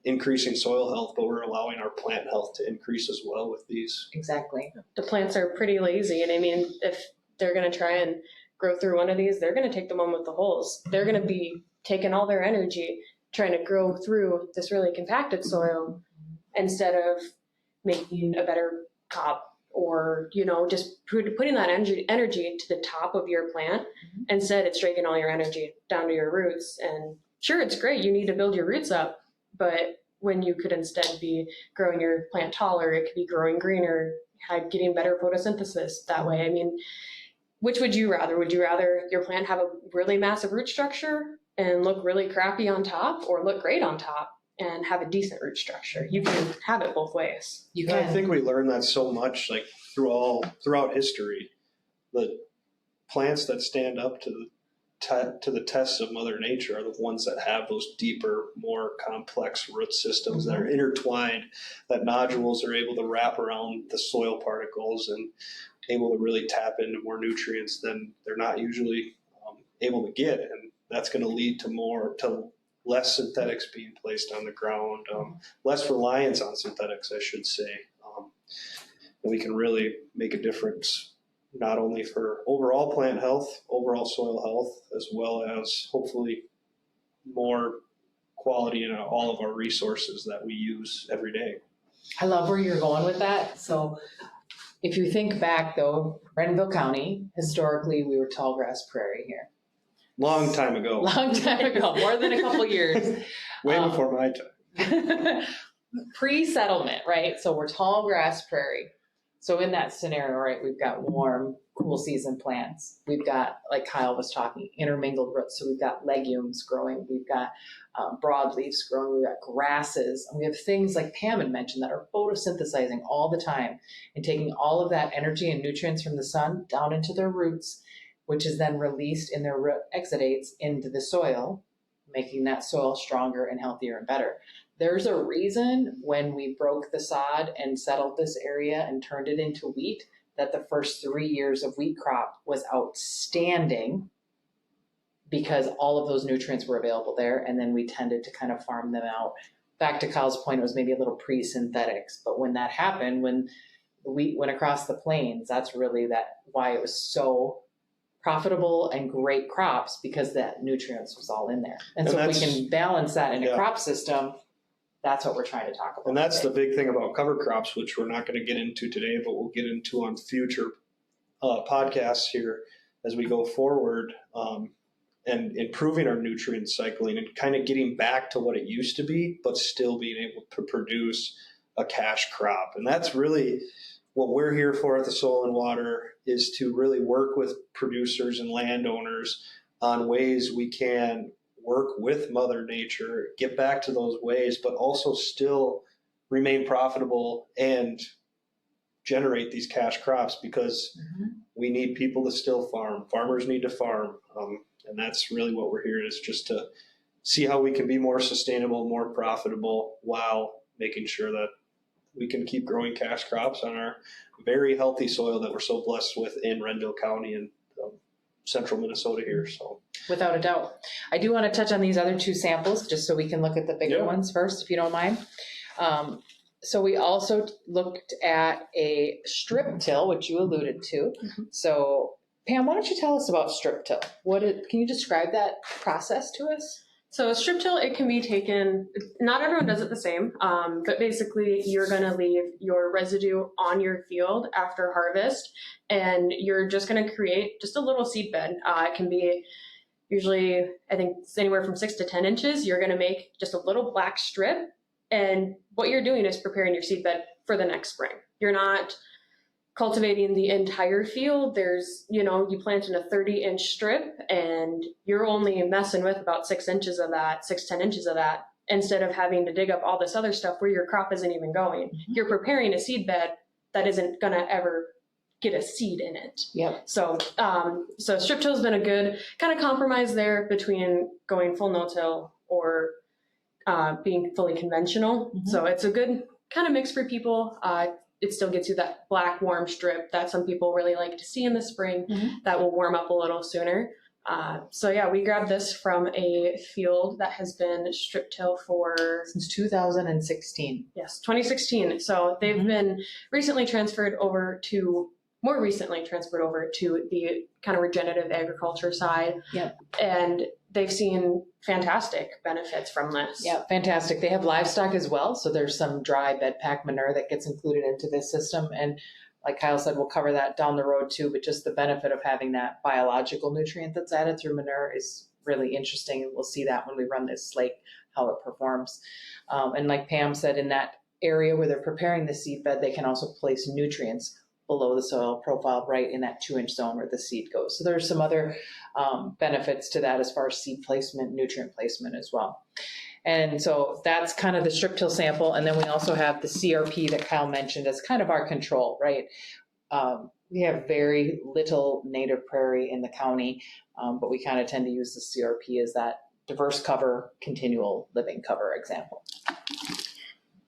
increasing soil health, but we're allowing our plant health to increase as well with these. Exactly. The plants are pretty lazy, and I mean, if they're going to try and grow through one of these, they're going to take the one with the holes. They're going to be taking all their energy trying to grow through this really compacted soil instead of making a better top, or, you know, just putting that energy to the top of your plant. Instead, it's dragging all your energy down to your roots. And sure, it's great, you need to build your roots up, but when you could instead be growing your plant taller, it could be growing greener, getting better photosynthesis that way. I mean, which would you rather? Would you rather your plant have a really massive root structure and look really crappy on top, or look great on top and have a decent root structure? You can have it both ways. You I can. think we learned that so much, like throughout history. The plants that stand up to the tests of Mother Nature are the ones that have those deeper, more complex root systems that are intertwined, that nodules are able to wrap around the soil particles and able to really tap into more nutrients than they're not usually able to get. And that's going to lead to less synthetics being placed on the ground, less reliance on synthetics, I should say. And we can really make a difference, not only for overall plant health, overall soil health, as well as hopefully more quality in all of our resources that we use every day. I love where you're going with that. So if you think back, though, Renville County, historically, we were tall grass prairie here. Long time ago. Long time ago, more than a couple years. Way before my time. Pre-settlement, right? So we're tall grass prairie. So in that scenario, right, we've got warm, cool season plants. We've got, like Kyle was talking, intermingled roots. So we've got legumes growing. We've got broadleaves growing. We've got grasses. And we have things like Pam had mentioned that are photosynthesizing all the time and taking all of that energy and nutrients from the sun down into their roots, which is then released in their root exudates into the soil, making that soil stronger and healthier and better. There's a reason when we broke the sod and settled this area and turned it into wheat, that the first 3 years of wheat crop was outstanding, because all of those nutrients were available there. And then we tended to kind of farm them out. Back to Kyle's point, it was maybe a little pre-synthetics. But when that happened, when the wheat went across the plains, that's really why it was so profitable and great crops, because that nutrients was all in there. And so if we can balance that in a crop system, that's what we're trying to talk about. And that's the big thing about cover crops, which we're not going to get into today, but we'll get into on future podcasts here as we go forward, and improving our nutrient cycling and kind of getting back to what it used to be, but still being able to produce a cash crop. And that's really what we're here for at the Soil and Water, is to really work with producers and landowners on ways we can work with Mother Nature, get back to those ways, but also still remain profitable and generate these cash crops, because we need people to still farm. Farmers need to farm. And that's really what we're here, is just to see how we can be more sustainable, more profitable, while making sure that we can keep growing cash crops on our very healthy soil that we're so blessed with in Renville County and central Minnesota here. So without a doubt. I do want to touch on these other two samples, just so we can look at the bigger ones first, if you don't mind. So we also looked at a strip till, which you alluded to. So Pam, why don't you tell us about strip till? Can you describe that process to us? So a strip till, it can be taken, not everyone does it the same, but basically you're going to leave your residue on your field after harvest, and you're just going to create just a little seed bed. It can be usually, I think it's anywhere from 6 to 10 inches. You're going to make just a little black strip, and what you're doing is preparing your seed bed for the next spring. You're not cultivating the entire field. There's, you plant in a 30-inch strip, and you're only messing with about 6 inches of that, 10 inches of that, instead of having to dig up all this other stuff where your crop isn't even going. You're preparing a seed bed that isn't going to ever get a seed in it. Yep. So strip till has been a good kind of compromise there between going full no-till or being fully conventional. Mhm. So it's a good kind of mix for people. It still gets you that black warm strip that some people really like to see in the spring that will warm up a little sooner. So yeah, we grabbed this from a field that has been strip till for Since 2016. yes, 2016. So they've been more recently transferred over to the kind of regenerative agriculture side. Yep. And they've seen fantastic benefits from this. Yeah, fantastic. They have livestock as well. So there's some dry bed pack manure that gets included into this system. And like Kyle said, we'll cover that down the road too, but just the benefit of having that biological nutrient that's added through manure is really interesting. And we'll see that when we run this slake, how it performs. And like Pam said, in that area where they're preparing the seed bed, they can also place nutrients below the soil profile right in that 2-inch zone where the seed goes. So there's some other benefits to that as far as seed placement, nutrient placement as well. And so that's kind of the strip till sample. And then we also have the CRP that Kyle mentioned as kind of our control, right? We have very little native prairie in the county, but we kind of tend to use the CRP as that diverse cover, continual living cover example.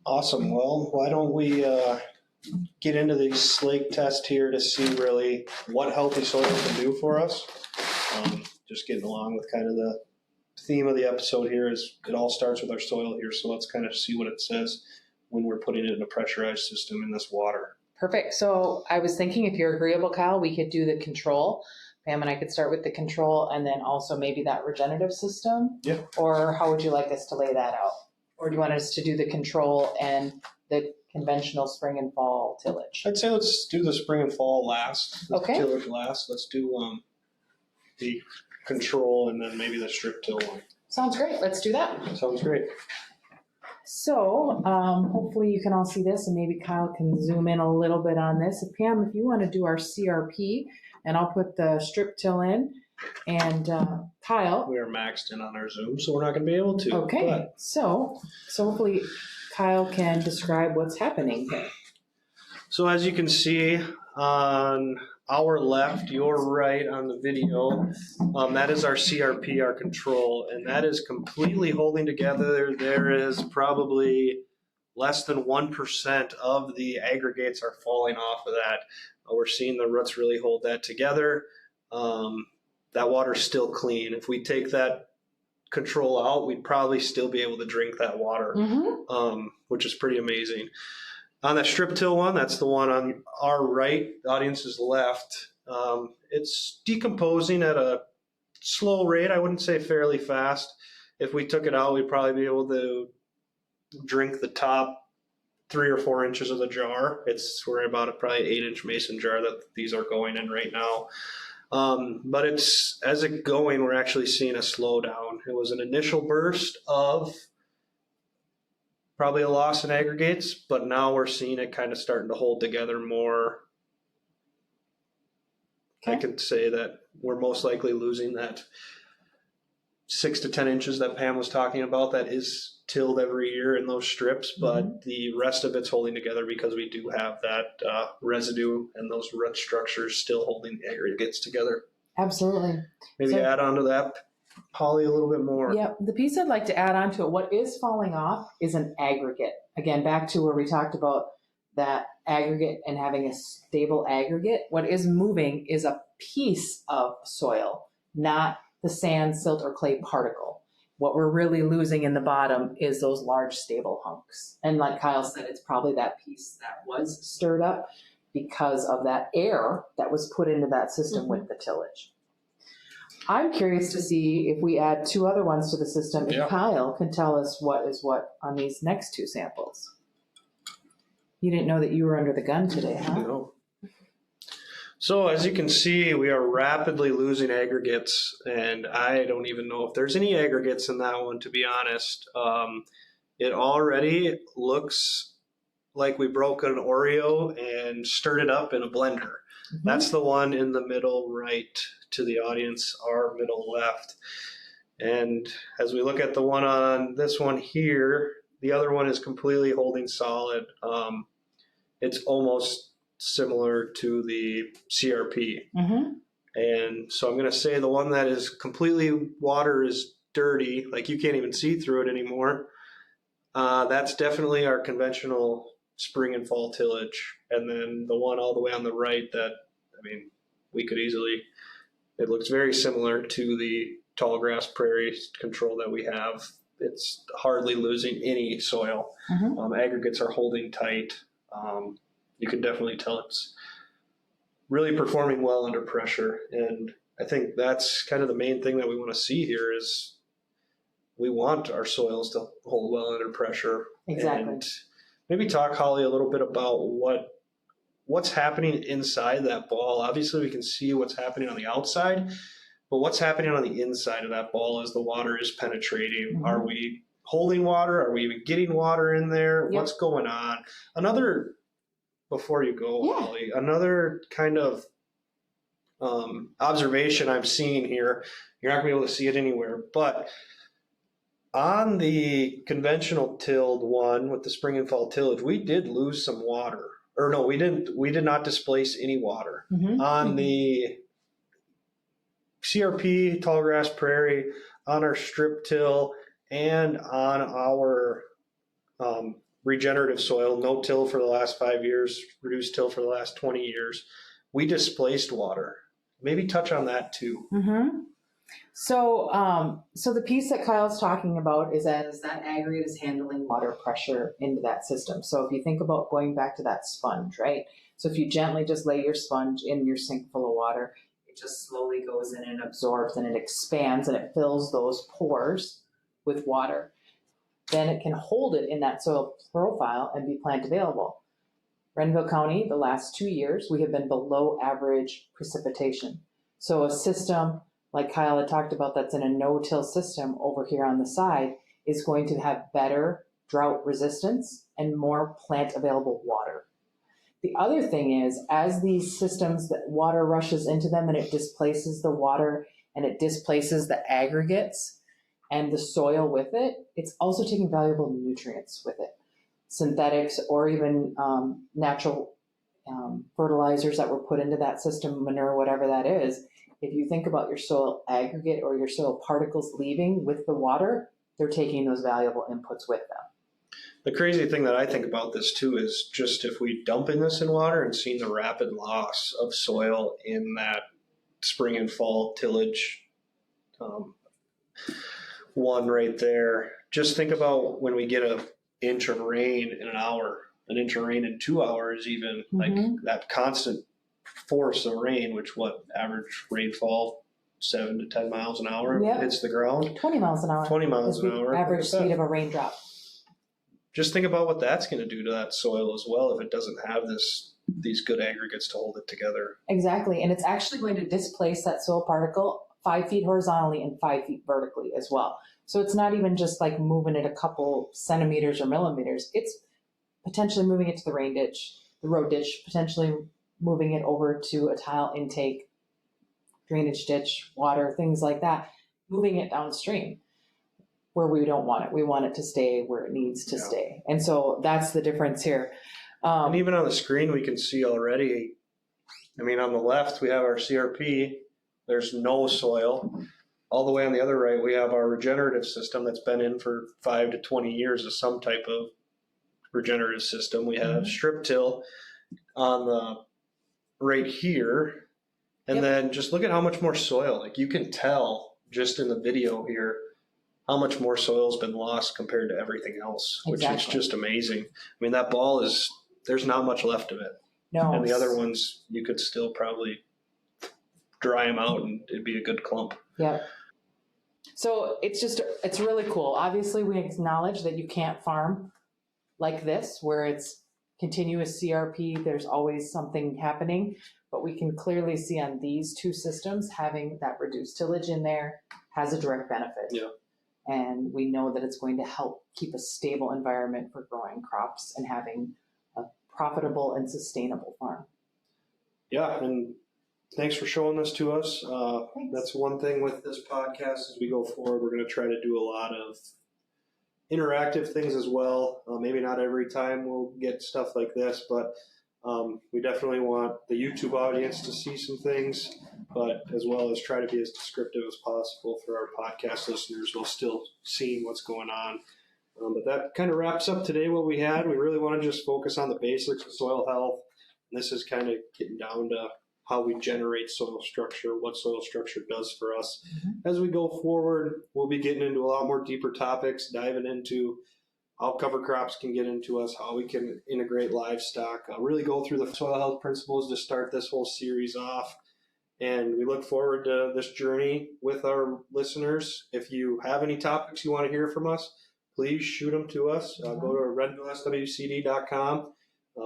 Awesome. Well, why don't we get into the slake test here to see really what healthy soil can do for us. Just getting along with kind of the theme of the episode here is it all starts with our soil here. So let's kind of see what it says when we're putting it in a pressurized system in this water. Perfect. So I was thinking if you're agreeable, Kyle, we could do the control. Pam and I could start with the control and then also maybe that regenerative system. Yeah. Or how would you like us to lay that out? Or do you want us to do the control and the conventional spring and fall tillage? I'd say let's do the spring and fall last. Okay. The tillage last. Let's do the control and then maybe the strip till one. Sounds great. Let's do that. Sounds great. So hopefully you can all see this and maybe Kyle can zoom in a little bit on this. If Pam, if you want to do our CRP and I'll put the strip till in and Kyle. We are maxed in on our Zoom, so we're not going to be able to. Okay. But So hopefully Kyle can describe what's happening here. so as you can see on our left, your right on the video, that is our CRP, our control, and that is completely holding together. There is probably less than 1% of the aggregates are falling off of that. We're seeing the roots really hold that together. That water's still clean. If we take that control out, we'd probably still be able to drink that water, which is pretty amazing. On that strip till one, that's the one on our right, the audience's left. It's decomposing at a slow rate. I wouldn't say fairly fast. If we took it out, we'd probably be able to drink the top 3 or 4 inches of the jar. We're about a probably 8-inch mason jar that these are going in right now. But it's as it going, we're actually seeing a slowdown. It was an initial burst of probably a loss in aggregates, but now we're seeing it kind of starting to hold together more. Okay. I could say that we're most likely losing that 6 to 10 inches that Pam was talking about that is tilled every year in those strips, but the rest of it's holding together because we do have that residue and those root structures still holding the aggregates together. Absolutely. Maybe add on to that, Holly, a little bit more. Yeah, the piece I'd like to add on to it, what is falling off is an aggregate. Again, back to where we talked about that aggregate and having a stable aggregate. What is moving is a piece of soil, not the sand, silt, or clay particle. What we're really losing in the bottom is those large stable hunks. And like Kyle said, it's probably that piece that was stirred up because of that air that was put into that system with the tillage. I'm curious to see if we add 2 other ones to the system, if Kyle can tell us what is what on these next 2 samples. You didn't know that you were under the gun today, huh? No. So as you can see, we are rapidly losing aggregates, and I don't even know if there's any aggregates in that one, to be honest. It already looks like we broke an Oreo and stirred it up in a blender. That's the one in the middle right to the audience, our middle left. And as we look at the one on this one here, the other one is completely holding solid. It's almost similar to the CRP. Mm-hmm. And so I'm going to say the one that is completely water is dirty, like you can't even see through it anymore. That's definitely our conventional spring and fall tillage. And then the one all the way on the right that, I mean, we could easily, it looks very similar to the tall grass prairie control that we have. It's hardly losing any soil. Mm-hmm. Aggregates are holding tight. You can definitely tell it's really performing well under pressure. And I think that's kind of the main thing that we want to see here is we want our soils to hold well under pressure. Exactly. And maybe talk, Holly, a little bit about what's happening inside that ball. Obviously, we can see what's happening on the outside, but what's happening on the inside of that ball as the water is penetrating? Mm-hmm. Are we holding water? Are we even getting water in there? Yep. What's going on? Before you go, Yeah. Holly, another kind of observation I'm seeing here, you're not going to be able to see it anywhere, but on the conventional tilled one with the spring and fall tillage, we did lose some water. Or no, we didn't. We did not displace any water. Mm-hmm. On the CRP, tall grass prairie, on our strip till, and on our regenerative soil, no till for the last 5 years, reduced till for the last 20 years, we displaced water. Maybe touch on that too. Mm-hmm. So the piece that Kyle's talking about is that aggregate is handling water pressure into that system. So if you think about going back to that sponge, right? So if you gently just lay your sponge in your sink full of water, it just slowly goes in and absorbs and it expands and it fills those pores with water. Then it can hold it in that soil profile and be plant available. Renville County, the last 2 years, we have been below average precipitation. So a system like Kyle had talked about that's in a no-till system over here on the side is going to have better drought resistance and more plant available water. The other thing is, as these systems, that water rushes into them and it displaces the water and it displaces the aggregates and the soil with it, it's also taking valuable nutrients with it. Synthetics or even natural fertilizers that were put into that system, manure, whatever that is. If you think about your soil aggregate or your soil particles leaving with the water, they're taking those valuable inputs with them. The crazy thing that I think about this too is just if we dumping this in water and seeing the rapid loss of soil in that spring and fall tillage one right there. Just think about when we get an inch of rain in an hour, an inch of rain in 2 hours even, like that constant force of rain, which average rainfall 7 to 10 miles an hour hits the ground. 20 miles an hour. 20 miles an hour. Average speed of a raindrop. Just think about what that's going to do to that soil as well if it doesn't have these good aggregates to hold it together. Exactly. And it's actually going to displace that soil particle 5 feet horizontally and 5 feet vertically as well. So it's not even just like moving it a couple centimeters or millimeters. It's potentially moving it to the rain ditch, the road ditch, potentially moving it over to a tile intake, drainage ditch, water, things like that, moving it downstream where we don't want it. We want it to stay where it needs to stay. And so that's the difference here. And even on the screen, we can see already, I mean, on the left, we have our CRP. There's no soil. All the way on the other right, we have our regenerative system that's been in for 5 to 20 years as some type of regenerative system. We have strip till on the right here. And then just look at how much more soil. Like you can tell just in the video here how much more soil's been lost compared to everything else, which is just amazing. I mean, that ball there's not much left of it. No. And the other ones, you could still probably dry them out and it'd be a good clump. Yeah. So it's really cool. Obviously, we acknowledge that you can't farm like this, where it's continuous CRP. There's always something happening, but we can clearly see on these two systems, having that reduced tillage in there has a direct benefit. Yeah. And we know that it's going to help keep a stable environment for growing crops and having a profitable and sustainable farm. Yeah, and thanks for showing this to us. That's one thing with this podcast as we go forward. We're going to try to do a lot of interactive things as well. Maybe not every time we'll get stuff like this, but We definitely want the YouTube audience to see some things, but as well as try to be as descriptive as possible for our podcast listeners while still seeing what's going on. But that kind of wraps up today what we had. We really want to just focus on the basics of soil health. And this is kind of getting down to how we generate soil structure, what soil structure does for us. As we go forward, we'll be getting into a lot more deeper topics, diving into how cover crops can get into us, how we can integrate livestock, really go through the soil health principles to start this whole series off. And we look forward to this journey with our listeners. If you have any topics you want to hear from us, please shoot them to us. Go to RenvilleSWCD.com.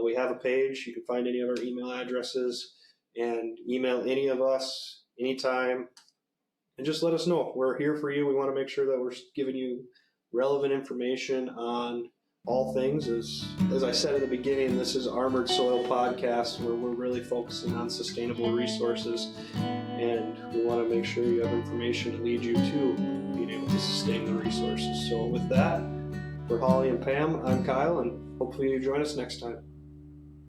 We have a page. You can find any of our email addresses and email any of us anytime. And just let us know. We're here for you. We want to make sure that we're giving you relevant information on all things. As I said at the beginning, this is Armored Soil Podcast, where we're really focusing on sustainable resources. And we want to make sure you have information to lead you to being able to sustain the resources. So with that, for Holly and Pam, I'm Kyle, and hopefully you join us next time.